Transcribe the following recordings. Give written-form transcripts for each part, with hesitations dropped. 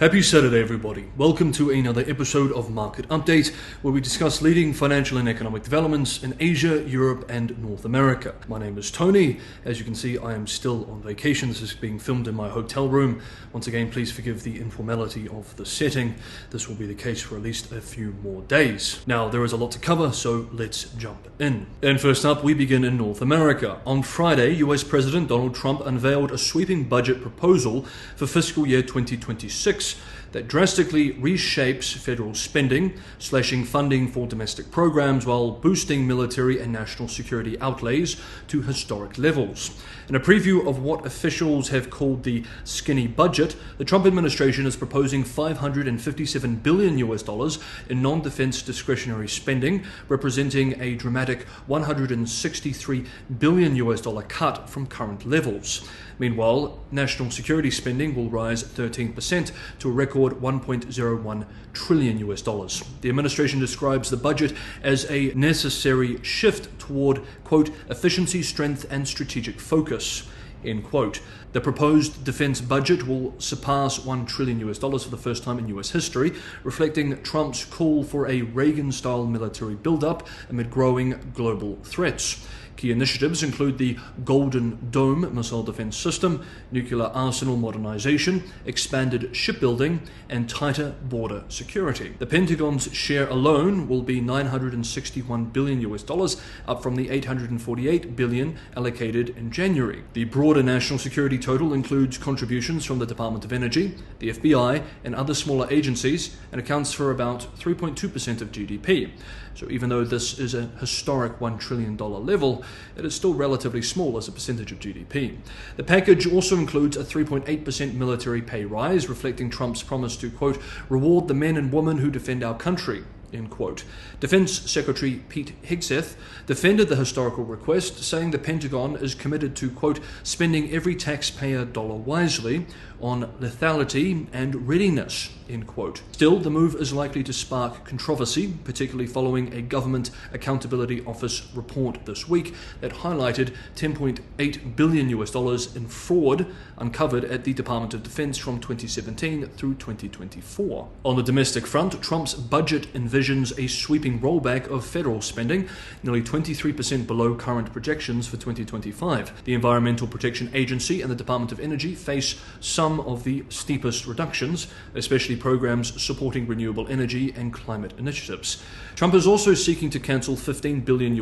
Happy Saturday, everybody. Welcome to another episode of Market Update, where we discuss leading financial and economic developments in Asia, Europe, and North America. My name is Tony. As you can see, I am still on vacation. This is being filmed in my hotel room. Once again, please forgive the informality of the setting. This will be the case for at least a few more days. Now, there is a lot to cover, so let's jump in. And first up, we begin in North America. On Friday, US President Donald Trump unveiled a sweeping budget proposal for fiscal year 2026 that drastically reshapes federal spending, slashing funding for domestic programs while boosting military and national security outlays to historic levels. In a preview of what officials have called the skinny budget, the Trump administration is proposing $557 billion in non-defense discretionary spending, representing a dramatic $163 billion cut from current levels. Meanwhile, national security spending will rise 13% to a record $1.01 trillion. The administration describes the budget as a necessary shift toward, quote, efficiency, strength, and strategic focus, end quote. The proposed defense budget will surpass $1 trillion for the first time in US history, reflecting Trump's call for a Reagan-style military buildup amid growing global threats. Key initiatives include the Golden Dome missile defense system, nuclear arsenal modernization, expanded shipbuilding, and tighter border security. The Pentagon's share alone will be $961 billion, up from the $848 billion allocated in January. The broader national security total includes contributions from the Department of Energy, the FBI, and other smaller agencies, and accounts for about 3.2% of GDP. So even though this is a historic $1 trillion level, it is still relatively small as a percentage of GDP. The package also includes a 3.8% military pay rise, reflecting Trump's promise to, quote, reward the men and women who defend our country, end quote. Defense Secretary Pete Hegseth defended the historical request, saying the Pentagon is committed to, quote, spending every taxpayer dollar wisely on lethality and readiness, end quote. Still, the move is likely to spark controversy, particularly following a Government Accountability Office report this week that highlighted $10.8 billion in fraud uncovered at the Department of Defense from 2017 through 2024. On the domestic front, Trump's budget envisions a sweeping rollback of federal spending, nearly 23% below current projections for 2025. The Environmental Protection Agency and the Department of Energy face some of the steepest reductions, especially programs supporting renewable energy and climate initiatives. Trump is also seeking to cancel $15 billion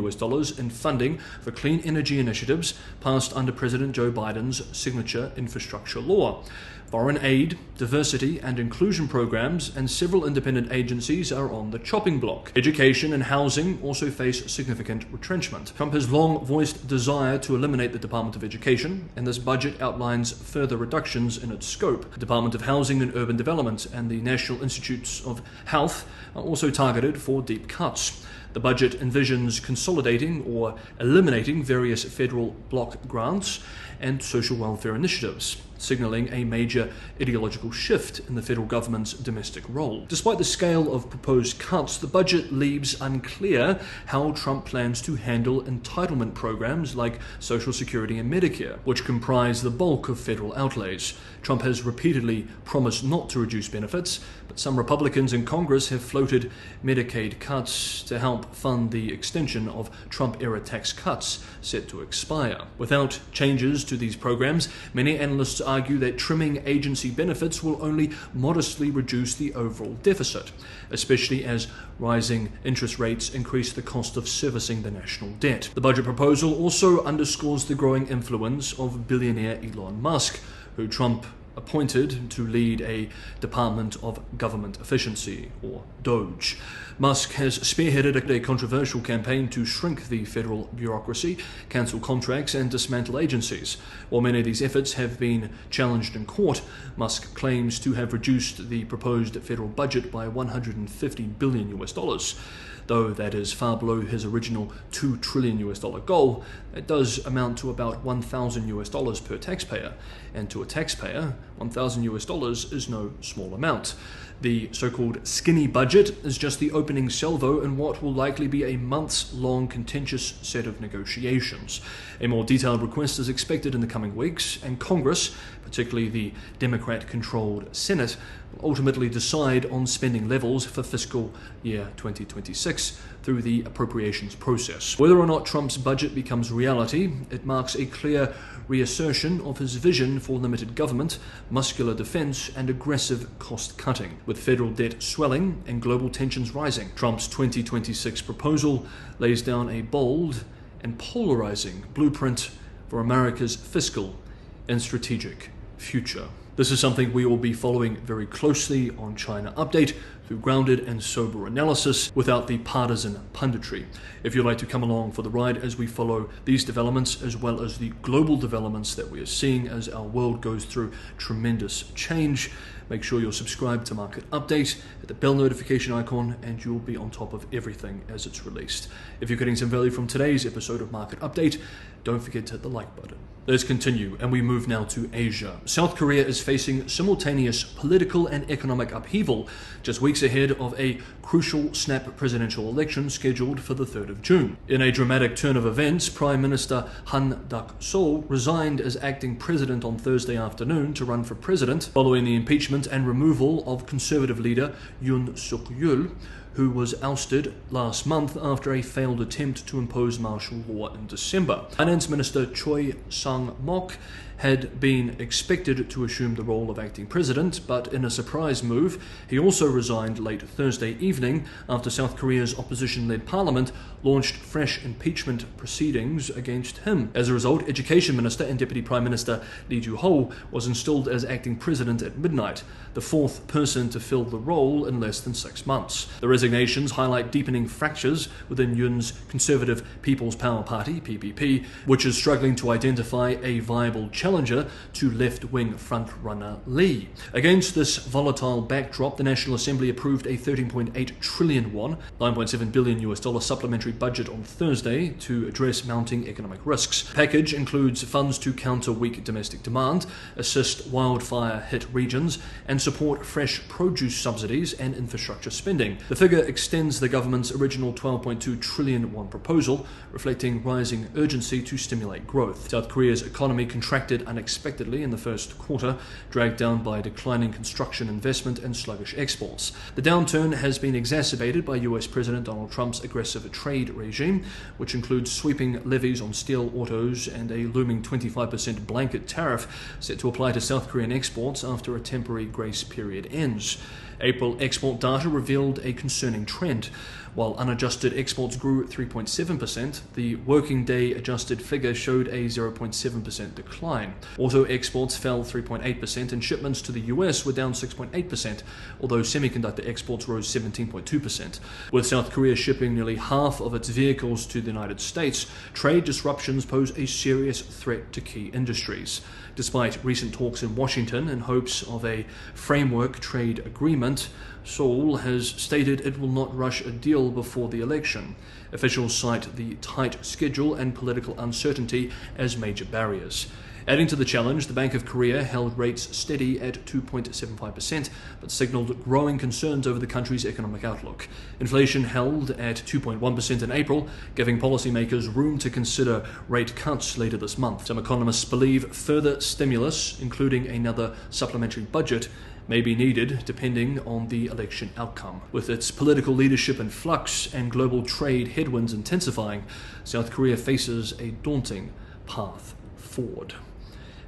in funding for clean energy initiatives passed under President Joe Biden's signature infrastructure law. Foreign aid, diversity and inclusion programs, and several independent agencies are on the chopping block. Education and housing also face significant retrenchment. Trump has long voiced desire to eliminate the Department of Education, and this budget outlines further reductions in its scope. The Department of Housing and Urban Development and the National Institutes of Health are also targeted for deep cuts. The budget envisions consolidating or eliminating various federal block grants and social welfare initiatives, signaling a major ideological shift in the federal government's domestic role. Despite the scale of proposed cuts, the budget leaves unclear how Trump plans to handle entitlement programs like Social Security and Medicare, which comprise the bulk of federal outlays. Trump has repeatedly promised not to reduce benefits, but some Republicans in Congress have floated Medicaid cuts to help fund the extension of Trump-era tax cuts set to expire. Without changes to these programs, many analysts argue that trimming agency benefits will only modestly reduce the overall deficit, especially as rising interest rates increase the cost of servicing the national debt. The budget proposal also underscores the growing influence of billionaire Elon Musk, who Trump appointed to lead a Department of Government Efficiency, or DOGE. Musk has spearheaded a controversial campaign to shrink the federal bureaucracy, cancel contracts, and dismantle agencies. While many of these efforts have been challenged in court, Musk claims to have reduced the proposed federal budget by $150 billion. Though that is far below his original $2 trillion goal, it does amount to about $1,000 per taxpayer. And to a taxpayer, $1,000 is no small amount. The so-called skinny budget is just the opening salvo in what will likely be a months-long contentious set of negotiations. A more detailed request is expected in the coming weeks, and Congress, particularly the Democrat-controlled Senate, will ultimately decide on spending levels for fiscal year 2026 through the appropriations process. Whether or not Trump's budget becomes reality, it marks a clear reassertion of his vision for limited government, muscular defense, and aggressive cost-cutting. With federal debt swelling and global tensions rising, Trump's 2026 proposal lays down a bold and polarizing blueprint for America's fiscal and strategic future. This is something we will be following very closely on China Update through grounded and sober analysis without the partisan punditry. If you'd like to come along for the ride as we follow these developments as well as the global developments that we are seeing as our world goes through tremendous change, make sure you're subscribed to Market Update, hit the bell notification icon, and you'll be on top of everything as it's released. If you're getting some value from today's episode of Market Update, don't forget to hit the like button. Let's continue, and we move now to Asia. South Korea is facing simultaneous political and economic upheaval just weeks ahead of a crucial snap presidential election scheduled for the 3rd of June. In a dramatic turn of events, Prime Minister Han Duck-seo resigned as acting president on Thursday afternoon to run for president following the impeachment and removal of conservative leader Yoon Suk-yeol, who was ousted last month after a failed attempt to impose martial law in December. Finance Minister Choi Sang-mok had been expected to assume the role of acting president, but in a surprise move, he also resigned late Thursday evening after South Korea's opposition-led parliament launched fresh impeachment proceedings against him. As a result, Education Minister and Deputy Prime Minister Lee Joo-ho was installed as acting president at midnight, the fourth person to fill the role in less than 6 months. The resignations highlight deepening fractures within Yoon's Conservative People's Power Party, PPP, which is struggling to identify a viable challenger to left-wing frontrunner Lee. Against this volatile backdrop, the National Assembly approved a 13.8 trillion won, $9.7 billion supplementary budget on Thursday to address mounting economic risks. The package includes funds to counter weak domestic demand, assist wildfire-hit regions, and support fresh produce subsidies and infrastructure spending. The figure extends the government's original 12.2 trillion won proposal, reflecting rising urgency to stimulate growth. South Korea's economy contracted unexpectedly in the first quarter, dragged down by declining construction investment and sluggish exports. The downturn has been exacerbated by US President Donald Trump's aggressive trade regime, which includes sweeping levies on steel, autos, and a looming 25% blanket tariff set to apply to South Korean exports after a temporary grace period ends. April export data revealed a concerning trend. While unadjusted exports grew 3.7%, the working day adjusted figure showed a 0.7% decline. Auto exports fell 3.8% and shipments to the US were down 6.8%, although semiconductor exports rose 17.2%. With South Korea shipping nearly half of its vehicles to the United States, trade disruptions pose a serious threat to key industries. Despite recent talks in Washington in hopes of a framework trade agreement, Seoul has stated it will not rush a deal before the election. Officials cite the tight schedule and political uncertainty as major barriers. Adding to the challenge, the Bank of Korea held rates steady at 2.75%, but signaled growing concerns over the country's economic outlook. Inflation held at 2.1% in April, giving policymakers room to consider rate cuts later this month. Some economists believe further stimulus, including another supplementary budget, may be needed depending on the election outcome. With its political leadership in flux and global trade headwinds intensifying, South Korea faces a daunting path forward.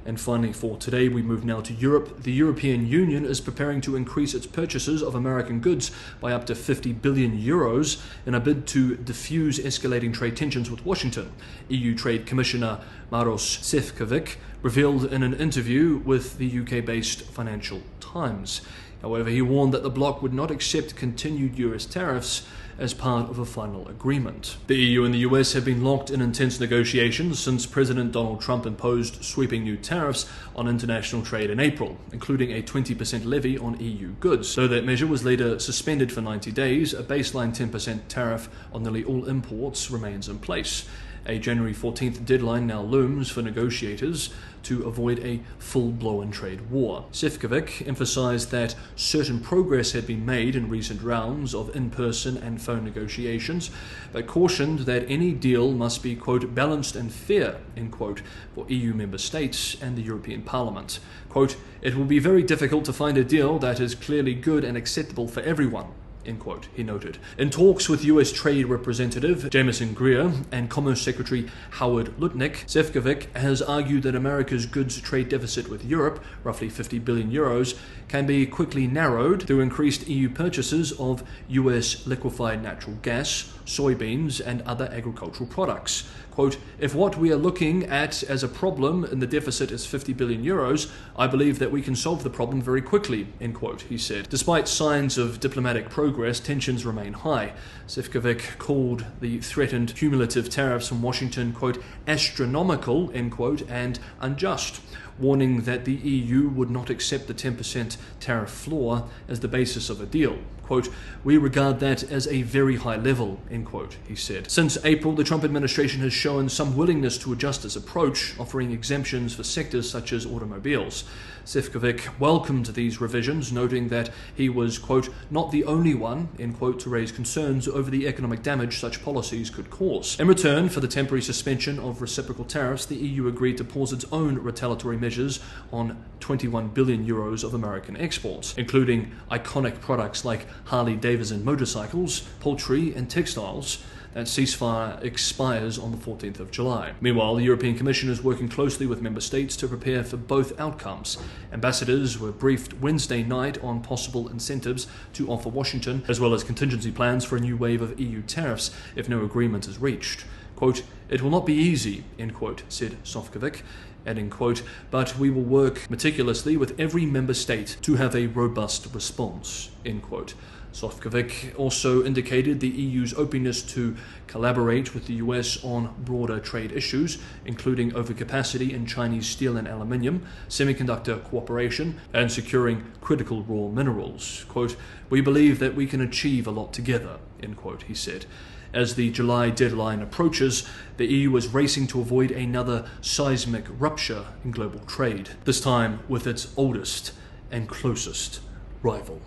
And finally, for today, we move now to Europe. The European Union is preparing to increase its purchases of American goods by up to 50 billion euros in a bid to diffuse escalating trade tensions with Washington. EU Trade Commissioner Maros Sefcovic revealed in an interview with the UK-based Financial Times. However, he warned that the bloc would not accept continued US tariffs as part of a final agreement. The EU and the US have been locked in intense negotiations since President Donald Trump imposed sweeping new tariffs on international trade in April, including a 20% levy on EU goods. Though that measure was later suspended for 90 days, a baseline 10% tariff on nearly all imports remains in place. A January 14th deadline now looms for negotiators to avoid a full-blown trade war. Šefčovič emphasized that certain progress had been made in recent rounds of in-person and phone negotiations, but cautioned that any deal must be, quote, balanced and fair, end quote, for EU member states and the European Parliament. Quote, it will be very difficult to find a deal that is clearly good and acceptable for everyone, end quote, he noted. In talks with US Trade Representative Jameson Greer and Commerce Secretary Howard Lutnick, Šefčovič has argued that America's goods trade deficit with Europe, roughly 50 billion euros, can be quickly narrowed through increased EU purchases of US liquefied natural gas, soybeans, and other agricultural products. Quote, if what we are looking at as a problem in the deficit is 50 billion euros, I believe that we can solve the problem very quickly, end quote, he said. Despite signs of diplomatic progress, tensions remain high. Šefčovič called the threatened cumulative tariffs from Washington, quote, astronomical, end quote, and unjust, warning that the EU would not accept the 10% tariff floor as the basis of a deal. Quote, we regard that as a very high level, end quote, he said. Since April, the Trump administration has shown some willingness to adjust its approach, offering exemptions for sectors such as automobiles. Šefčovič welcomed these revisions, noting that he was, quote, not the only one, end quote, to raise concerns over the economic damage such policies could cause. In return for the temporary suspension of reciprocal tariffs, the EU agreed to pause its own retaliatory measures on 21 billion euros of American exports, including iconic products like Harley-Davidson motorcycles, poultry, and textiles. That ceasefire expires on the 14th of July. Meanwhile, the European Commission is working closely with member states to prepare for both outcomes. Ambassadors were briefed Wednesday night on possible incentives to offer Washington, as well as contingency plans for a new wave of EU tariffs if no agreement is reached. Quote, it will not be easy, end quote, said Šefčovič, adding, quote, but we will work meticulously with every member state to have a robust response, end quote. Šefčovič also indicated the EU's openness to collaborate with the US on broader trade issues, including overcapacity in Chinese steel and aluminium, semiconductor cooperation, and securing critical raw minerals. Quote, we believe that we can achieve a lot together, end quote, he said. As the July deadline approaches, the EU is racing to avoid another seismic rupture in global trade, this time with its oldest and closest rival.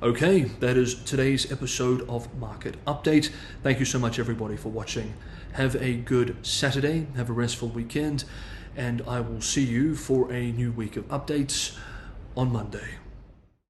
Okay, that is today's episode of Market Update. Thank you so much, everybody, for watching. Have a good Saturday, have a restful weekend, and I will see you for a new week of updates on Monday.